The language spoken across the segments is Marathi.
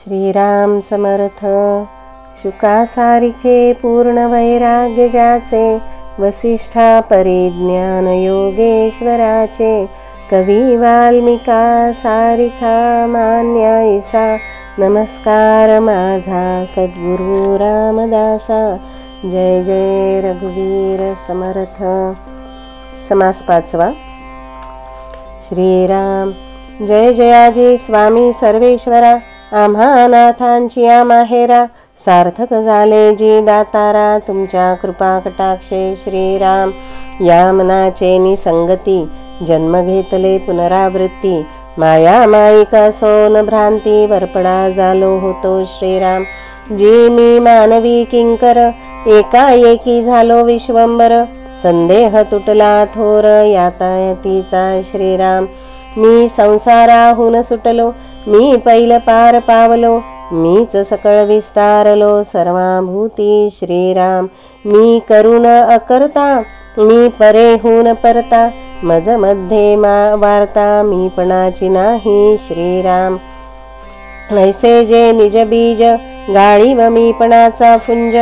श्रीराम समर्थ. शुकासारिखे पूर्ण वैराग्य ज्याचे, वसिष्ठा परिज्ञान योगेश्वराचे. कवी वाल्मिका सारिखा मान्यायसा, नमस्कार माझा सद्गुरु रामदासा. जय जय रघुवीर समर्थ. समास 5. श्रीराम. जय जयाजी स्वामी सर्वेश्वरा, आम्हा नाथांची माहेरा. सार्थक झाले जी दातारा, तुमच्या कृपा कटाक्षे श्रीराम. या मनाचे निसंगती, जन्म घेतले पुनरावृत्ती. माया मायिका सोन भ्रांती, वरपडा झालो होतो श्रीराम. जी मी मानवी किंकर, एकाएकी झालो विश्वंबर. संदेह तुटला थोर, यातायातीचा श्रीराम. मी संसाराहून सुटलो, मी पैल पार पावलो. मीच सकळ विस्तारलो, सर्वाभूती श्रीराम. मी करून अकर्ता, मी परेहून परता. मज मध्ये वार्ता, मी पणाची नाही श्रीराम. ऐसे जे निज बीज, गाळी व मी पणाचा फुंज.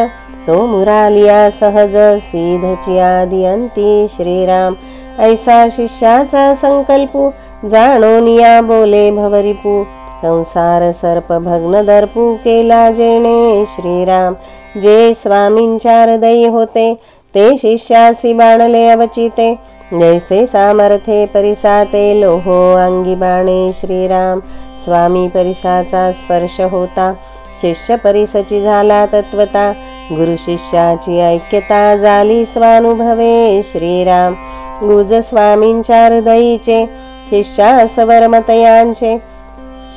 तो मुरालिया सहज, सीधची आदि अंती श्रीराम. ऐसा शिष्याचा संकल्पू, जाणोनिया बोले भवरिपू. संसार सर्प भग्न दर्पू, केला जेणे श्रीराम. जे स्वामींच्या हृदयी होते, ते शिष्यासी बाणले अवचिते. जैसे सामर्थे परिसाते, लोहो अंगी बाणे श्रीराम. स्वामी परिसाचा स्पर्श होता, शिष्य परिसची झाला तत्वता. गुरु शिष्याची ऐक्यता, झाली स्वानुभवे श्रीराम. गुज स्वामींच्या हृदयीचे, शिष्यासवरमतयांचे.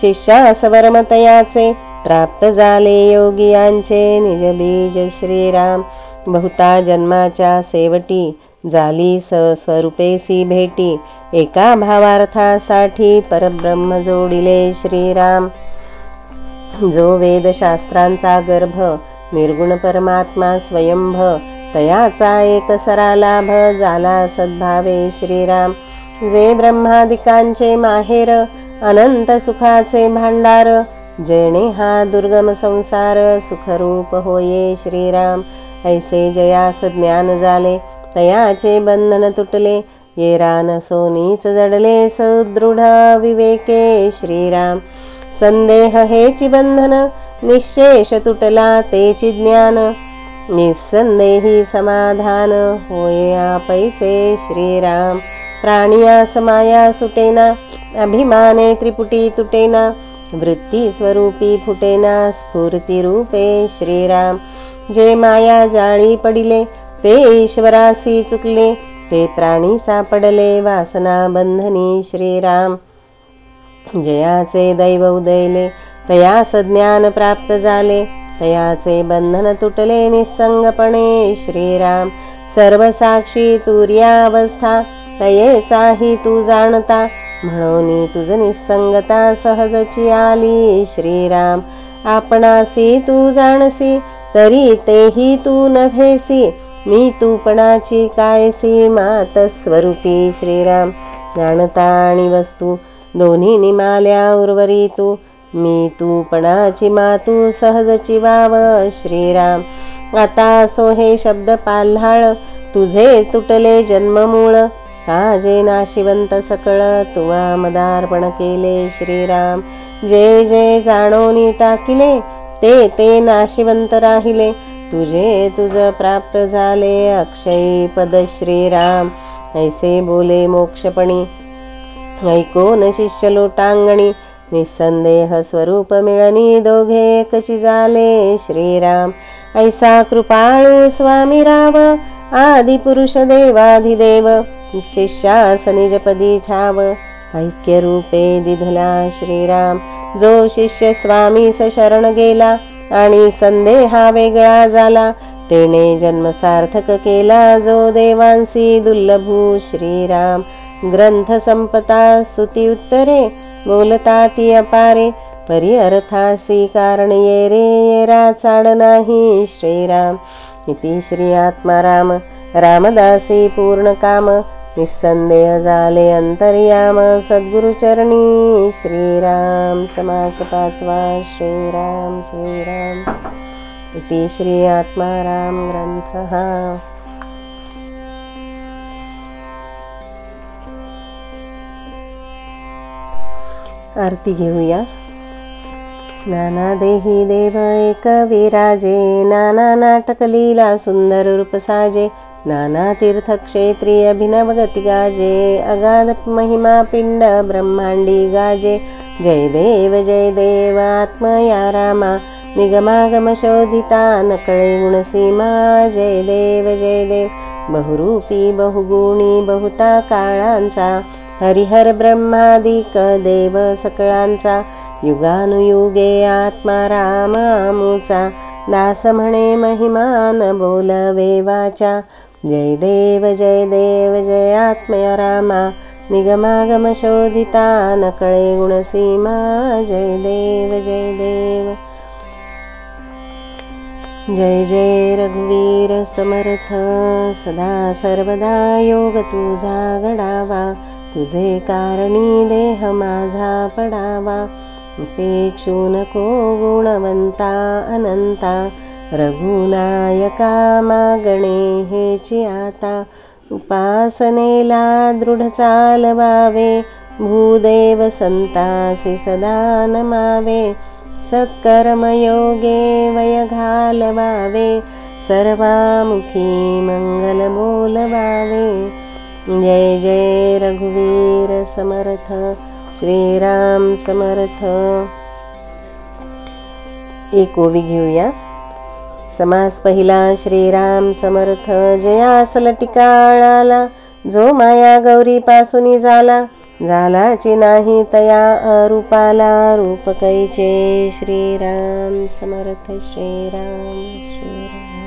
शिष्यासवरमतयाचे, प्राप्त झाले योगियांचे निज बीज श्रीराम. बहुता जन्माच्या सेवटी, झाली स्वरूपेसी भेटी. एका भावार्थासाठी परब्रह्म जोडिले श्रीराम. जो वेदशास्त्रांचा गर्भ, निर्गुण परमात्मा स्वयंभ. तयाचा एक सरा लाभ, झाला सद्भावे श्रीराम. जे ब्रह्मादिकांचे माहेर, अनंत सुखाचे भांडार. जेणे हा दुर्गम संसार, सुखरूप होये श्रीराम. ऐसे जयास ज्ञान झाले, तयाचे बंधन तुटले. ये रान सोनीच जडले, सुदृढ विवेके श्रीराम. संदेह हेची बंधन, निशेष तुटला तेची ज्ञान. निसंदेही समाधान, होये आपैसे श्रीराम. प्राणियास माया सुटेना, अभिमाने त्रिपुटी तुटेना. वृत्ती स्वरूपी फुटेना, स्फूर्ती रूपे श्रीराम. जे माया जाळी पडिले, ते ईश्वरासी चुकले. ते प्राणी सापडले, वासना बंधनी श्रीराम. जयाचे दैव उदयले, तयास ज्ञान प्राप्त झाले. तयाचे बंधन तुटले निसंगपणे श्रीराम. सर्व साक्षी तुर्यावस्था, तयेचाही तू जाणता. म्हणून तुझ निसंगता, सहजची आली श्रीराम. आपणासी तू जाणसी, तरी तेही तू नव्हेसी. मी तूपणाची कायसी, मात स्वरूपी श्रीराम. जाणता आणि वस्तू, दोन्ही निमाल्या उर्वरी तू. मी तूपणाची मातू, सहजची वाव श्रीराम. आता सो हे शब्द पाल्हाळ, तुझे तुटले जन्ममूळ. काजे नाशिवंत सकळ, तुवा मदार्पण केले श्रीराम. जे जे जाणोनी टाकिले, ते ते नाशिवंत राहिले. तुझे तुझ प्राप्त झाले, अक्षयी पद श्रीराम. ऐसे बोले मोक्षपणी, ऐकोन शिष्य लोटांगणी. निसंदेह स्वरूप मिळणी, दोघे एकची झाले श्रीराम. ऐसा कृपाळू स्वामी राव, आदि पुरुष देवाधिदेव. शिष्यास निजपदी ठाव, ऐक्य रूपे दिधला श्रीराम. जो शिष्य स्वामीस शरण गेला, आणि संदेहा वेगळा झाला. तेने जन्म सार्थक केला, जो देवांसी दुर्लभू श्रीराम. ग्रंथ संपता स्तुती उत्तरे, बोलता ती अपारे. परी अर्थासी कारण ये रे, येरा चाड नाही श्रीराम. इति श्री आत्माराम रामदासी पूर्ण काम. निस्संदेह झाले अंतर्याम सद्गुरुचरणी श्रीराम। समास पाचवा श्रीराम श्रीराम इति श्री आत्माराम ग्रंथः। आरती घेऊया। नाना देही देव एक विराजे, नाना नाटक लीला सुंदर रूप साजे, नाना तीर्थ क्षेत्री अभिनव गती गाजे, अगाध महिमा पिंड ब्रह्मांडी गाजे। जय देव आत्मया रामा, निगमागम शोधिता नकळे गुणसीमा। जय देव बहुरूपी बहुगुणी बहुता काळांचा, हरिहर ब्रह्मादिक देव सकळांचा। युगानुयुगे आत्मा राम आमुचा, दास म्हणे महिमान बोलवे वाचा। जय देव जय आत्मया रामा, निगमागम शोधिता नकळे गुणसीमा। जय देव जय रघुवीर समर्थ, सदा सर्वदा योग तुझा घडावा। तुझे कारणी देह माझा पडावा, उपेक्षू नको गुणवंता अनंता। रघुनायका मागणे हेची आता, उपासनेला दृढ चालवावे। भूदेव संतासी सदा नमावे, सत्कर्मयोगे वय घालवावे। सर्वामुखी मंगल बोलवावे। जय रघुवीर समर्थ, श्रीराम समर्थ। एक ओवी घेऊया। समास पहिला श्रीराम समर्थ, जयासल टिकाळाला, जो माया गौरी पासूनी झाला। झालाची नाही तया अरूपाला, रूप कैचे श्रीराम समर्थ श्रीराम श्रीराम।